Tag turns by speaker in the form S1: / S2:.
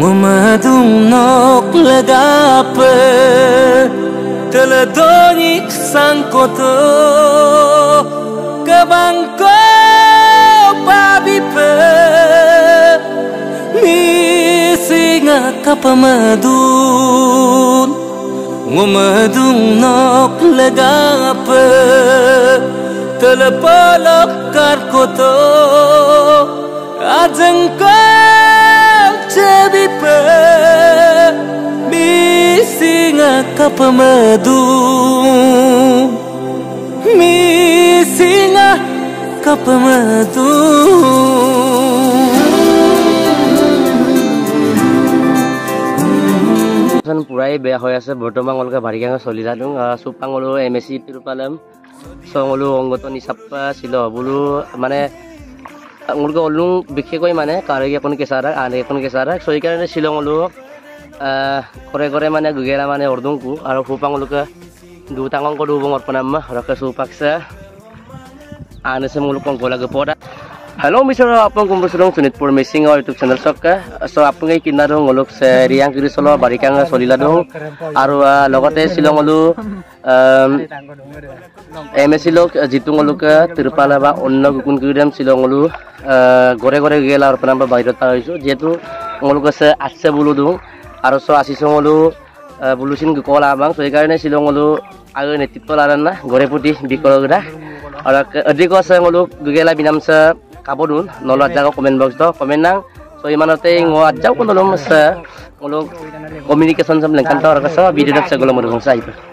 S1: ngumadung nok lagape teledonyik sangkoto kabangko pabipe misinga kapamadun ngumadung nok lagape telepolok karkoto ajengko cebipe misinga kapamadun misinga kapamadun
S2: পুরাই বেয়া হৈ আছে বৰ্তমান অলকা ভাৰিগাঙ চলি যাদুং সুপাঙলো MAC তিৰুপালম সঙলো অংগত নিচাপা ছিল বুলু মানে অলকা অলুং বিশেষকৈ মানে কাৰগি এখন কেসাৰা আনে এখন কেসাৰা সই কাৰণে শিলঙলো কৰে কৰে মানে গুগেৰা মানে অৰ্দুংকু আৰু সুপাঙলকা দুটাঙং কো দুবং অৰ্পণাম ৰকে সুপাকসা আনছে মুলুক গলাগে পডা हेलो मिस्टर आपन कुम्बसुरं सुनितपुर मिसिंग और यूट्यूब चैनल सबका सो आपनगे किन्ना दं गलक से रियां किरिसलो बारिकांग सलिला दं आरो लगते शिलंगलु एमएससी लोक जितुं गलक तिरुपाला बा अन्य गुकुन किरम शिलंगलु गरे गरे गेला और पनाम बाहिरत आइसो जेतु गलक से आसे बुलु दं आरो सो आसिसंगलु बुलुसिन गकला बां सो एकारने शिलंगलु आगे नेतृत्व लाराना गरेपुटी बिकलगरा और अधिक से गलक गुगेला बिनामसा kabodun nolo aja komen box to komen nang so imanote ngo aja ko nolo mas ngolo communication sam lengkan to ra sa video dak sa golo mo sa ipa